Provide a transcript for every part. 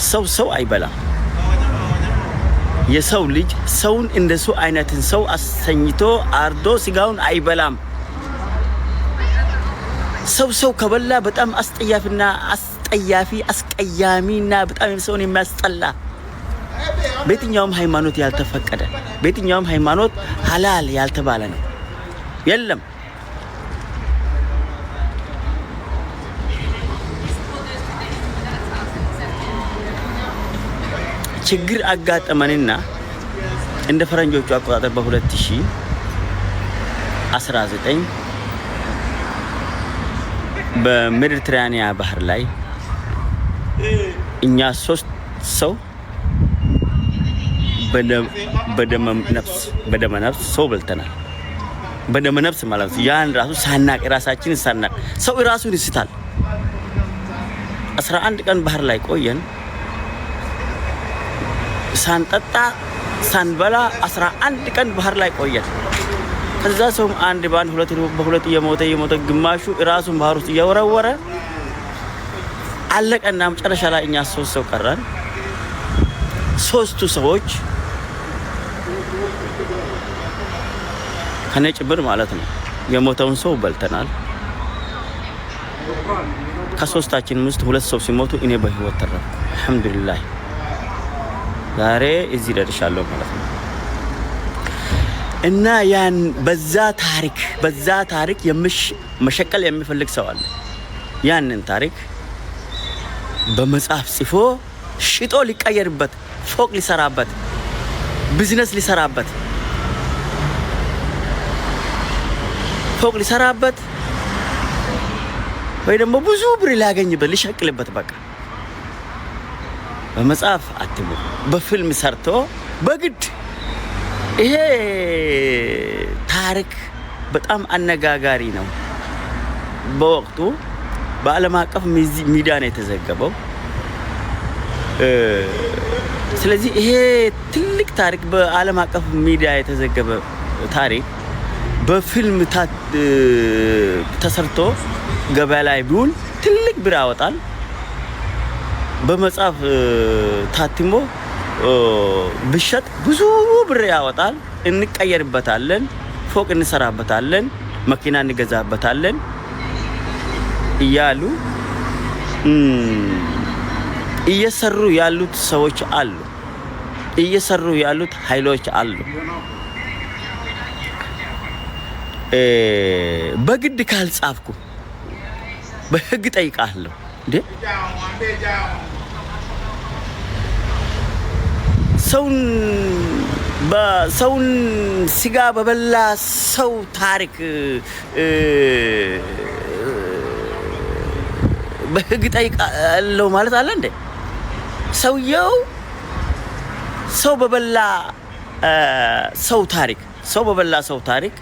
ሰው አይበላም። የሰው ልጅ ሰውን እንደሱ አይነትን ሰው አሰኝቶ አርዶ ስጋውን አይበላም። ሰው ከበላ በጣም አስቀያሚና በጣም ሰውን የሚያስጠላ በየትኛውም ሃይማኖት ያልተፈቀደ በየትኛውም ሃይማኖት ሐላል ያልተባለ ነው የለም። ችግር አጋጠመንና እንደ ፈረንጆቹ አቆጣጠር በ2019 በሜዲትራኒያ ባህር ላይ እኛ 3 ሰው በደመ ነፍስ ሰው በልተናል። በደመ ነፍስ ማለት ያን ራሱ ሳናቅ ራሳችንን ሳናቅ ሰው ራሱን ይስታል። 11 ቀን ባህር ላይ ቆየን። ሳንጠጣ ሳንበላ 11 ቀን ባህር ላይ ቆየን። ከዛ ሰው አንድ ባንድ ሁለት እየሞተ ግማሹ ራሱን ባህር ውስጥ እየወረወረ አለቀና መጨረሻ ላይ እኛ 3 ሰው ቀረን። 3ቱ ሰዎች ከነጭብር ማለት ነው የሞተውን ሰው በልተናል። ከ3ታችን ውስጥ 2 ሰው ሲሞቱ እኔ በህይወት ተረፍኩ። አልহামዱሊላህ ዛሬ እዚህ ደርሻለሁ ማለት ነው። እና ያን በዛ ታሪክ መሸቀል የሚፈልግ ሰው አለ። ያንን ታሪክ በመጽሐፍ ጽፎ ሽጦ ሊቀየርበት፣ ፎቅ ሊሰራበት፣ ቢዝነስ ሊሰራበት፣ ፎቅ ሊሰራበት ወይ ደግሞ ብዙ ብር ሊያገኝበት ሊሸቅልበት በቃ በመጽሐፍ አትሙ በፊልም ሰርቶ በግድ ይሄ ታሪክ በጣም አነጋጋሪ ነው። በወቅቱ በዓለም አቀፍ ሚዲያ ነው የተዘገበው። ስለዚህ ይሄ ትልቅ ታሪክ በዓለም አቀፍ ሚዲያ የተዘገበ ታሪክ በፊልም ተሰርቶ ገበያ ላይ ቢውል ትልቅ ብር ያወጣል። በመጽሐፍ ታትሞ ብሸጥ ብዙ ብር ያወጣል። እንቀየርበታለን፣ ፎቅ እንሰራበታለን፣ መኪና እንገዛበታለን እያሉ እየሰሩ ያሉት ሰዎች አሉ። እየሰሩ ያሉት ኃይሎች አሉ። በግድ ካልጻፍኩ በህግ ጠይቃለሁ እንዴ? ሰውን ስጋ በበላ ሰው ታሪክ በህግ ጠይቃለሁ ማለት አለ እንዴ? ሰውየው ሰው በበላ ሰው ታሪክ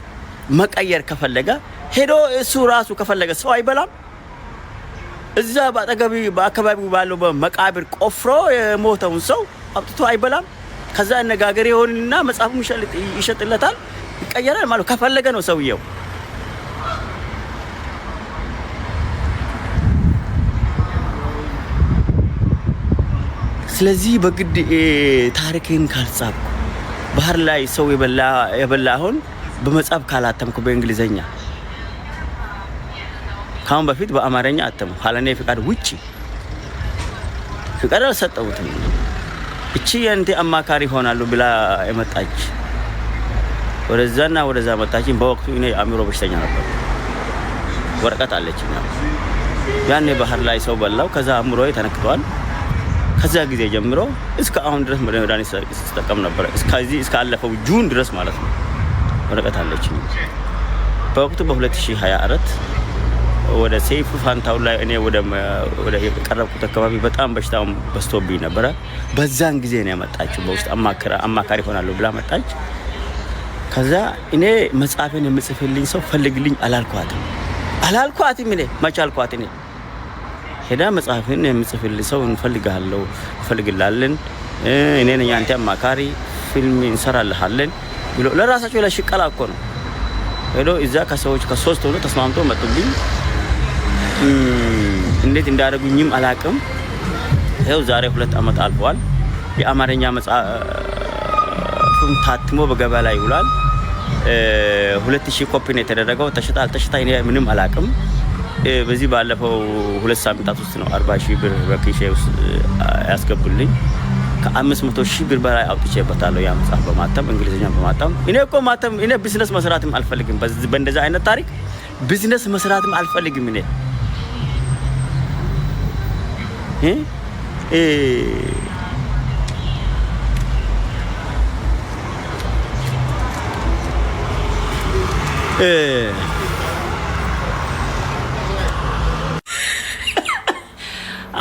መቀየር ከፈለገ ሄዶ እሱ ራሱ ከፈለገ ሰው አይበላም። እዛ በአካባቢው ባለው በመቃብር ቆፍሮ የሞተውን ሰው አጥቶ አይበላም። ከዛ አነጋገር ይሆንና መጽሐፉ ይሸጥለታል፣ ይቀየራል ማለት ከፈለገ ነው ሰውየው። ስለዚህ በግድ ታሪክን ካልጻፍኩ ባህር ላይ ሰው የበላውን በመጽሐፍ ካላተምኩ በእንግሊዘኛ ካሁን በፊት በአማርኛ አተሙ ካለኔ ፍቃድ ውጪ ፍቃድ አልሰጠሁትም። እቺ የእንቴ አማካሪ ሆናሉ ብላ የመጣች ወደዛና ወደዛ መጣችኝ። በወቅቱ እኔ አእምሮ በሽተኛ ነበር። ወረቀት አለችኝ። ያኔ ባህር ላይ ሰው በላው። ከዛ አእምሮዬ ተነክቷል። ከዛ ጊዜ ጀምሮ እስከ አሁን ድረስ መድኃኒት ስጠቀም ነበር። እስከ አለፈው ጁን ድረስ ማለት ነው። ወረቀት አለችኝ። በወቅቱ በ2024 ወደ ሰይፉ ፋንታው ላይ እኔ ወደ የቀረብኩት አካባቢ በጣም በሽታው በስቶብኝ ነበር። በዛን ጊዜ ነው ያመጣችው። በውስጥ አማካሪ ሆናለሁ ብላ መጣች። ከዛ እኔ መጽሐፌን የምጽፍልኝ ሰው ፈልግልኝ አላልኳትም። እኔ ማቻልኳት እኔ ሄዳ መጽሐፌን የምጽፍልኝ ሰው እንፈልጋለን እኔ ነኝ አንተ አማካሪ ፊልም እንሰራልሃለን ብሎ ለራሳቸው ለሽቀላ እኮ ነው ሄዶ እዛ ከሰዎች ከ3 ሆኖ ተስማምቶ መጡልኝ። እንዴት እንዳደረጉኝም አላቅም። ይኸው ዛሬ 2 ዓመት አልፏል። የአማርኛ መጽሐፍም ታትሞ በገበያ ላይ ይውላል። 2000 ኮፒ ነው የተደረገው። ተሽጣ አልተሽጣ እኔ ምንም አላቅም። በዚህ ባለፈው 2 ሳምንታት ውስጥ ነው 40,000 ብር በኪሴ ውስጥ ያስገቡልኝ። ከ500,000 ብር በላይ አውጥቼበታለሁ። ያ መጽሐፍ በማተም እንግሊዝኛ በማተም እኔ እኮ ማተም እኔ ቢዝነስ መስራትም አልፈልግም። በእንደዛ አይነት ታሪክ ቢዝነስ መስራትም አልፈልግም። እኔ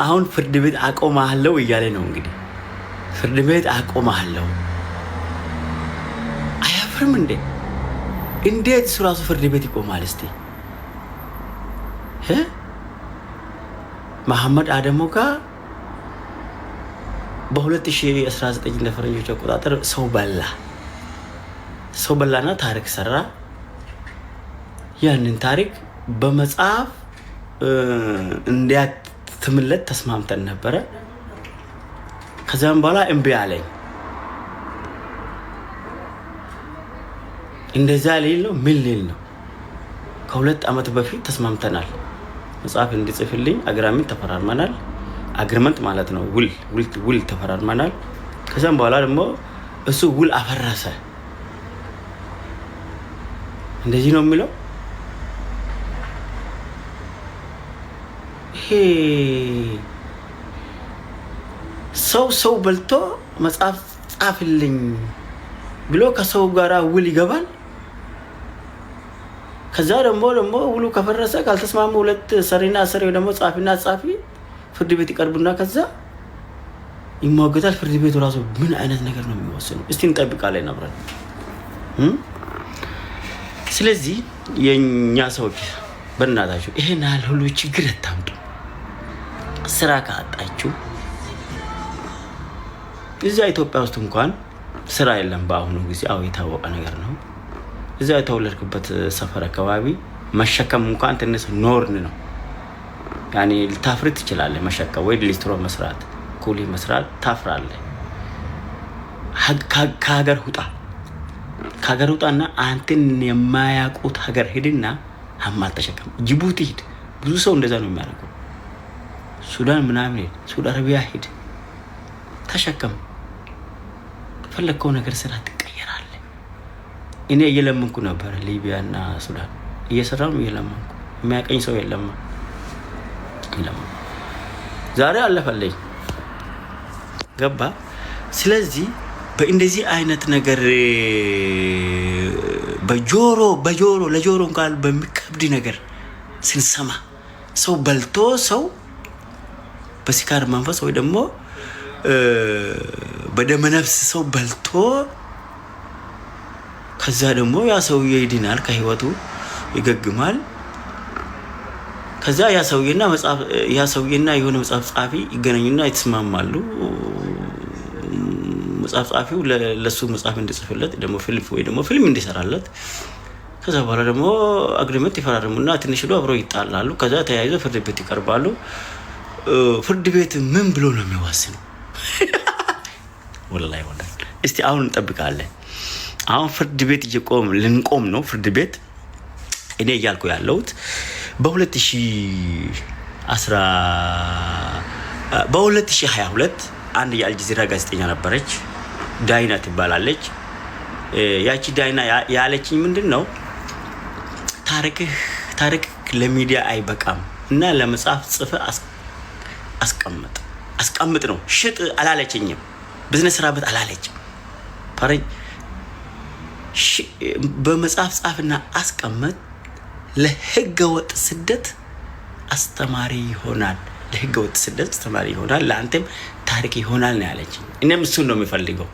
አሁን ፍርድ ቤት አቆማለሁ እያለ ነው እንግዲህ ፍርድ ቤት አቆማለሁ። አያፍርም እንዴ? እንዴት እሱ ራሱ ፍርድ ቤት ይቆማል? እስቲ መሐመድ አደሙ ጋር በ2019 እንደ ፈረንጆች አቆጣጠር ሰው በላና ታሪክ ሰራ። ያንን ታሪክ በመጽሐፍ እንዲያትምለት ተስማምተን ነበረ። ከዛም በኋላ እምቢ አለኝ። እንደዛ ሊል ነው ምን ሊል ነው? ከ2 ዓመት በፊት ተስማምተናል። መጽሐፍ እንዲጽፍልኝ አግራሚንት ተፈራርመናል። አግሪመንት ማለት ነው ውል ተፈራርመናል። ከዛም በኋላ ደግሞ እሱ ውል አፈረሰ። እንደዚህ ነው የሚለው። ሰው በልቶ መጽሐፍ ጻፍልኝ ብሎ ከሰው ጋር ውል ይገባል። ከዛ ደግሞ ውሉ ከፈረሰ ካልተስማሙ 2 ሰሪና ሰሪ ደግሞ ጻፊና ጻፊ ፍርድ ቤት ይቀርቡና ከዛ ይሟገታል። ፍርድ ቤቱ ራሱ ምን አይነት ነገር ነው የሚወስነው? እስቲ እንጠብቃለን አብረን። ስለዚህ የኛ ሰዎች በእናታችሁ ይሄን ያህል ሁሉ ችግር አታምጡ። ስራ ካጣችሁ እዚያ ኢትዮጵያ ውስጥ እንኳን ስራ የለም በአሁኑ ጊዜ። የታወቀ ነገር ነው። እዚያ የተወለድክበት ሰፈር አካባቢ መሸከም እንኳን ትንሽ ኖርን ነው። ያኔ ልታፍር ትችላለህ። መሸከም ወይ ሊስትሮ መስራት፣ ኩሊ መስራት ታፍራለህ። ከሀገር ውጣና አንተን የማያውቁት ሀገር ሂድና ሀማል ተሸከም። ጅቡቲ ሂድ። ብዙ ሰው እንደዛ ነው የሚያደርገው። ሱዳን ምናምን ሂድ፣ ሳውዲ አረቢያ ሂድ፣ ተሸከም። ፈለከው ነገር ስራ ትቀየራለህ። እኔ እየለመንኩ ነበር ሊቢያና ሱዳን እየሰራው እየለመንኩ። የሚያቀኝ ሰው የለም። ዛሬ አለፈልኝ ገባ። ስለዚህ በእንደዚህ አይነት ነገር ለጆሮ እንኳን በሚከብድ ነገር ስንሰማ ሰው በልቶ ሰው በስካር መንፈስ ወይ ደግሞ በደመነፍስ ሰው በልቶ ከዛ ደግሞ ያ ሰውዬ ይድናል፣ ከህይወቱ ይገግማል። ከዛ ያ ሰውዬና የሆነ መጽሐፍ ጻፊ ይገናኙና ይተስማማሉ። መጽሐፍ ጻፊው ለሱ መጽሐፍ እንዲጽፍለት ደግሞ ፊልም እንዲሰራለት። ከዛ በኋላ ደግሞ አግሪመንት ይፈራረሙና ትንሽ አብረው ይጣላሉ። ከዛ ተያይዞ ፍርድ ቤት ይቀርባሉ። ፍርድ ቤት ምን ብሎ ነው የሚወስነው? ወላሂ እስቲ አሁን እንጠብቃለን። አሁን ፍርድ ቤት ልንቆም ነው። ፍርድ ቤት እኔ እያልኩ ያለሁት በ2022 አንድ የአልጀዚራ ጋዜጠኛ ነበረች፣ ዳይና ትባላለች። ያቺ ዳይና ያለችኝ ምንድነው ታሪክ ለሚዲያ አይበቃም እና ለመጽሐፍ ጽፈ አስቀምጥ ነው። ሽጥ አላለችኝም። ቢዝነስ ስራበት አላለችም። በመጽሐፍ ጻፍና አስቀምጥ ለህገወጥ ስደት አስተማሪ ይሆናል። ለአንተም ታሪክ ይሆናል ነው ያለችኝ። እኔም እሱን ነው የሚፈልገው።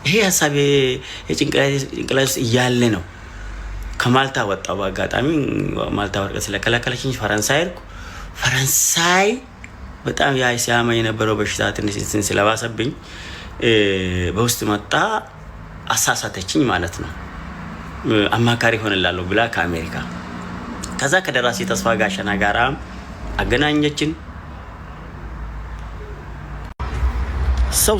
ይሄ ሀሳብ የጭንቅላት ውስጥ እያለ ነው ከማልታ ወጣው። በአጋጣሚ ማልታ ወርቀት ስለከለከለችኝ ፈረንሳይ በጣም ሲያመኝ የነበረው በሽታ ትንሽ ስለባሰብኝ በውስጥ መጣ። አሳሳተችኝ ማለት ነው። አማካሪ ሆነላለሁ ብላ ከአሜሪካ ከዛ ከደራሲ ተስፋ ጋሸና ጋራ አገናኘችን። ሰው